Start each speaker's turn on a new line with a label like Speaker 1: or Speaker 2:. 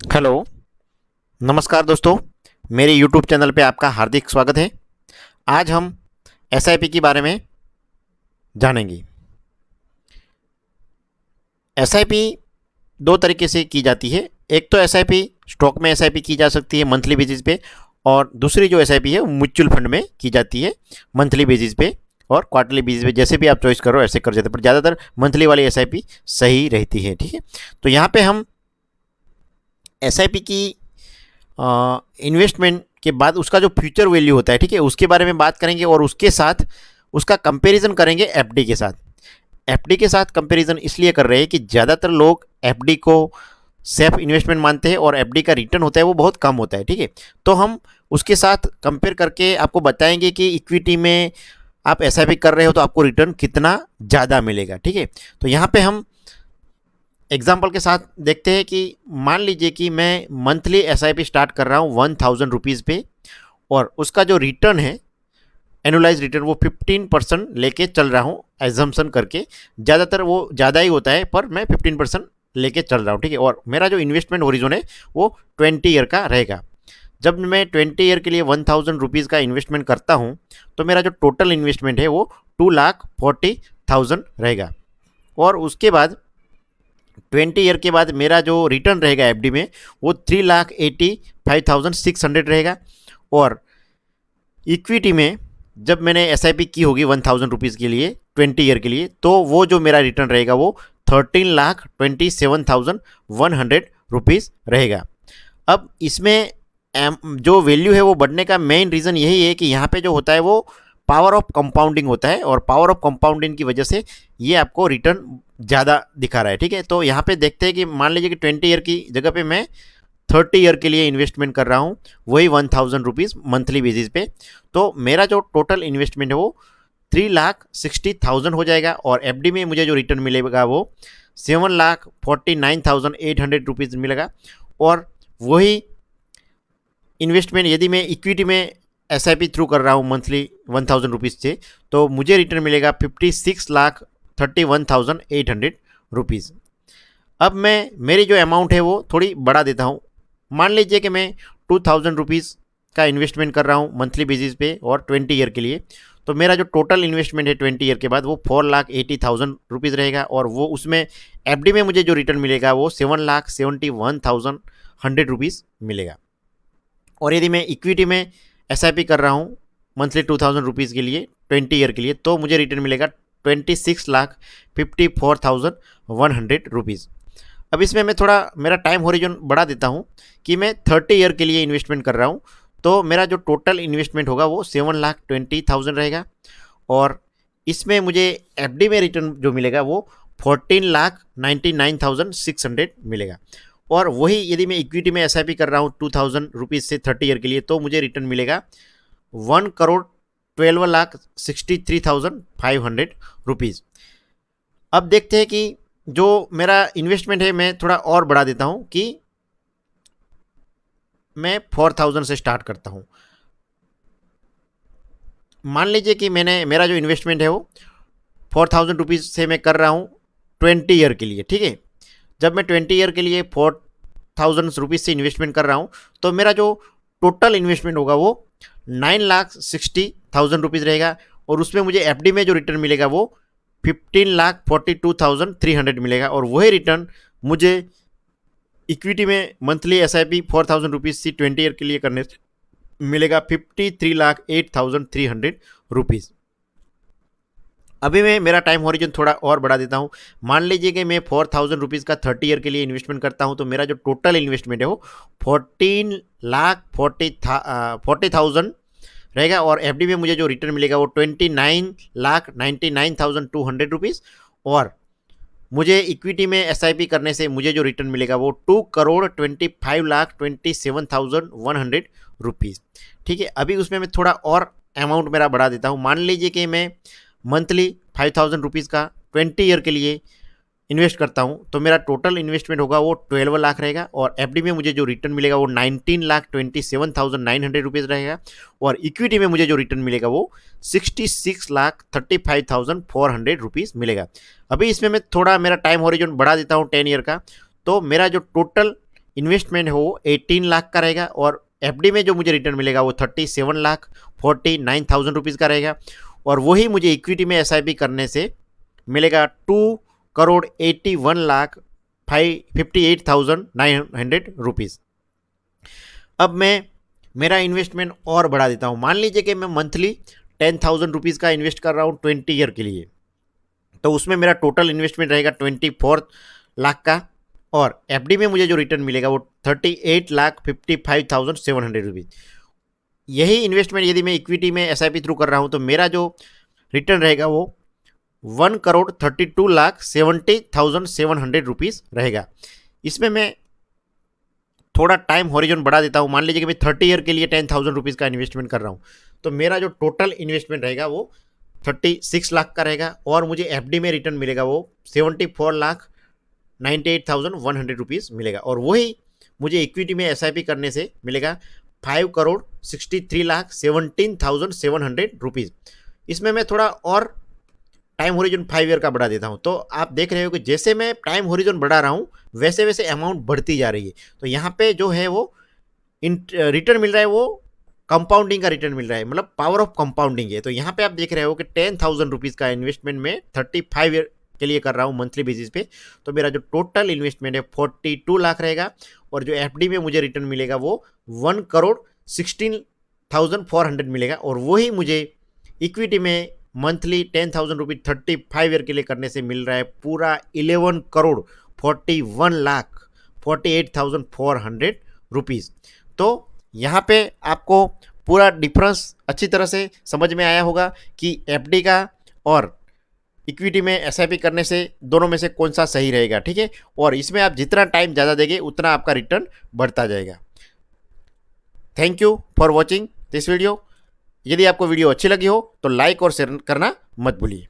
Speaker 1: Hello, नमस्कार दोस्तों। मेरे यूट्यूब चैनल पे आपका हार्दिक स्वागत है। आज हम एसआईपी के बारे में जानेंगे। एसआईपी दो तरीके से की जाती है। एक तो एसआईपी स्टॉक में एसआईपी की जा सकती है मंथली बेसिस पे, और दूसरी जो एसआईपी है वो म्यूचुअल फंड में की जाती है मंथली बेसिस पे और क्वार्टरली बेसिस पे। जैसे भी आप चॉइस करो ऐसे कर जाते हैं, पर ज़्यादातर मंथली वाली एसआईपी सही रहती है। ठीक है, तो यहाँ पे हम एसआईपी की इन्वेस्टमेंट के बाद उसका जो फ्यूचर वैल्यू होता है, ठीक है, उसके बारे में बात करेंगे और उसके साथ उसका कंपैरिजन करेंगे एफडी के साथ। एफडी के साथ कंपैरिजन इसलिए कर रहे हैं कि ज़्यादातर लोग एफडी को सेफ इन्वेस्टमेंट मानते हैं और एफडी का रिटर्न होता है वो बहुत कम होता है। ठीक है, तो हम उसके साथ कंपेयर करके आपको बताएंगे कि इक्विटी में आप एसआईपी कर रहे हो तो आपको रिटर्न कितना ज़्यादा मिलेगा। ठीक है, तो यहाँ पे हम एग्जाम्पल के साथ देखते हैं कि मान लीजिए कि मैं मंथली एसआईपी स्टार्ट कर रहा हूँ 1000 रुपीज़ पे, और उसका जो रिटर्न है एनुलाइज रिटर्न वो 15% लेके चल रहा हूँ एजम्पन करके। ज़्यादातर वो ज़्यादा ही होता है पर मैं 15% लेके चल रहा हूँ। ठीक है, और मेरा जो इन्वेस्टमेंट ओरिजिन है वो 20 ईयर का रहेगा। जब मैं 20 ईयर के लिए 1000 रुपीज़ का इन्वेस्टमेंट करता हूँ तो मेरा जो टोटल इन्वेस्टमेंट है वो 2,40,000 रहेगा। और उसके बाद 20 ईयर के बाद मेरा जो रिटर्न रहेगा एफडी में वो 3,85,600 रहेगा। और इक्विटी में जब मैंने एसआईपी की होगी 1000 रुपीज़ के लिए 20 ईयर के लिए, तो वो जो मेरा रिटर्न रहेगा वो 13,27,100 रहेगा। अब इसमें जो वैल्यू है वो बढ़ने का मेन रीज़न यही है कि यहाँ पे जो होता है वो पावर ऑफ कंपाउंडिंग होता है, और पावर ऑफ कंपाउंडिंग की वजह से ये आपको रिटर्न ज़्यादा दिखा रहा है। ठीक है, तो यहाँ पे देखते हैं कि मान लीजिए कि 20 ईयर की जगह पे मैं 30 ईयर के लिए इन्वेस्टमेंट कर रहा हूँ, वही 1000 रुपीज़ मंथली बेसिस पे, तो मेरा जो टोटल इन्वेस्टमेंट है वो 3,60,000 हो जाएगा। और एफडी में मुझे जो रिटर्न मिलेगा वो 7,49,800 मिलेगा। और वही इन्वेस्टमेंट यदि मैं इक्विटी में एसआईपी थ्रू कर रहा हूँ मंथली 1000 रुपीज़ से, तो मुझे रिटर्न मिलेगा 56,31,800 अब मैं मेरी जो अमाउंट है वो थोड़ी बढ़ा देता हूँ। मान लीजिए कि मैं 2000 रुपीज़ का इन्वेस्टमेंट कर रहा हूँ मंथली बेसिस पे और 20 ईयर के लिए, तो मेरा जो टोटल इन्वेस्टमेंट है 20 ईयर के बाद वो 4,80,000 रहेगा। और वो उसमें एफडी में मुझे जो रिटर्न मिलेगा वो 7,71,100 मिलेगा। और यदि मैं इक्विटी में एसआईपी कर रहा हूँ मंथली 2000 रुपीज़ के लिए 20 ईयर के लिए, तो मुझे रिटर्न मिलेगा 26,54,100 अब इसमें मैं थोड़ा मेरा टाइम होरिजन बढ़ा देता हूँ कि मैं 30 ईयर के लिए इन्वेस्टमेंट कर रहा हूँ, तो मेरा जो टोटल इन्वेस्टमेंट होगा वो 7,20,000 रहेगा। और इसमें मुझे एफडी में रिटर्न जो मिलेगा वो 14,99,600 मिलेगा। और वही यदि मैं इक्विटी में एसआईपी कर रहा हूँ 2000 रुपीज़ से 30 ईयर के लिए, तो मुझे रिटर्न मिलेगा 1,12,63,500 अब देखते हैं कि जो मेरा इन्वेस्टमेंट है मैं थोड़ा और बढ़ा देता हूँ कि मैं 4,000 से स्टार्ट करता हूँ। मान लीजिए कि मेरा जो इन्वेस्टमेंट है वो 4,000 रुपीज़ से मैं कर रहा हूँ 20 ईयर के लिए। ठीक है, जब मैं 20 ईयर के लिए 4,000 रुपीज़ से इन्वेस्टमेंट कर रहा हूँ, तो मेरा जो टोटल इन्वेस्टमेंट होगा वो 9,60,000 रहेगा। और उसमें मुझे एफडी में जो रिटर्न मिलेगा वो 15,42,300 मिलेगा। और वही रिटर्न मुझे इक्विटी में मंथली एसआईपी 4,000 रुपीज़ से 20 ईयर के लिए करने से मिलेगा 53,08,300 अभी मैं मेरा टाइम हॉरिजन थोड़ा और बढ़ा देता हूँ। मान लीजिए कि मैं 4,000 रुपीज़ का 30 ईयर के लिए इन्वेस्टमेंट करता हूँ, तो मेरा जो टोटल इन्वेस्टमेंट है वो 14,40,000 रहेगा। और एफडी में मुझे जो रिटर्न मिलेगा वो 29,99,200 और मुझे इक्विटी में एसआईपी करने से मुझे जो रिटर्न मिलेगा वो 2,25,27,100 ठीक है, अभी उसमें मैं थोड़ा और अमाउंट मेरा बढ़ा देता हूँ। मान लीजिए कि मैं मंथली 5,000 रुपीज़ का 20 ईयर के लिए इन्वेस्ट करता हूँ, तो मेरा टोटल इन्वेस्टमेंट होगा वो 12 लाख रहेगा। और एफडी में मुझे जो रिटर्न मिलेगा वो 19,27,900 रहेगा। और इक्विटी में मुझे जो रिटर्न मिलेगा वो 66,35,400 मिलेगा। अभी इसमें मैं थोड़ा मेरा टाइम हॉरिजन बढ़ा देता हूँ 10 ईयर का, तो मेरा जो टोटल इन्वेस्टमेंट है वो 18 लाख का रहेगा और एफडी में जो मुझे रिटर्न मिलेगा वो 37,49,000 रुपीज़ का रहेगा। और वही मुझे इक्विटी में एसआईपी करने से मिलेगा 2,81,58,900 रुपीज़। अब मैं मेरा इन्वेस्टमेंट और बढ़ा देता हूँ। मान लीजिए कि मैं मंथली 10,000 रुपीज़ का इन्वेस्ट कर रहा हूँ 20 ईयर के लिए, तो उसमें मेरा टोटल इन्वेस्टमेंट रहेगा 24 लाख का और एफडी में मुझे जो रिटर्न मिलेगा वो 38,55,700 रुपीज़। यही इन्वेस्टमेंट यदि मैं इक्विटी में एसआईपी थ्रू कर रहा हूँ तो मेरा जो रिटर्न रहेगा वो 1,32,70,700 रुपीज़ रहेगा। इसमें मैं थोड़ा टाइम हॉरिजन बढ़ा देता हूँ। मान लीजिए कि मैं 30 ईयर के लिए 10,000 रुपीज़ का इन्वेस्टमेंट कर रहा हूँ, तो मेरा जो टोटल इन्वेस्टमेंट रहेगा वो 36 लाख का रहेगा और मुझे एफडी में रिटर्न मिलेगा वो 74,98,100 रुपीज़ मिलेगा। और वही मुझे इक्विटी में एसआईपी करने से मिलेगा 5,63,17,700 रुपीज़। इसमें मैं थोड़ा और टाइम होरिजन 5 ईयर का बढ़ा देता हूँ। तो आप देख रहे हो कि जैसे मैं टाइम होरिजन बढ़ा रहा हूँ वैसे वैसे अमाउंट बढ़ती जा रही है। तो यहाँ पे जो है वो रिटर्न मिल रहा है वो कंपाउंडिंग का रिटर्न मिल रहा है, मतलब पावर ऑफ कंपाउंडिंग है। तो यहाँ पे आप देख रहे हो कि 10,000 रुपीज़ का इन्वेस्टमेंट में 35 ईयर के लिए कर रहा हूँ मंथली बेसिस पे, तो मेरा जो टोटल इन्वेस्टमेंट है 42 लाख रहेगा और जो एफडी में मुझे रिटर्न मिलेगा वो 1,16,400 मिलेगा। और वही मुझे इक्विटी में मंथली 10,000 रुपीज़ 35 ईयर के लिए करने से मिल रहा है पूरा 11,41,48,400 रुपीज़। तो यहाँ पे आपको पूरा डिफरेंस अच्छी तरह से समझ में आया होगा कि एफडी का और इक्विटी में एसआईपी करने से दोनों में से कौन सा सही रहेगा, ठीक है। और इसमें आप जितना टाइम ज़्यादा देंगे उतना आपका रिटर्न बढ़ता जाएगा। Thank you for watching this video. यदि आपको वीडियो अच्छी लगी हो तो लाइक और शेयर करना मत भूलिए।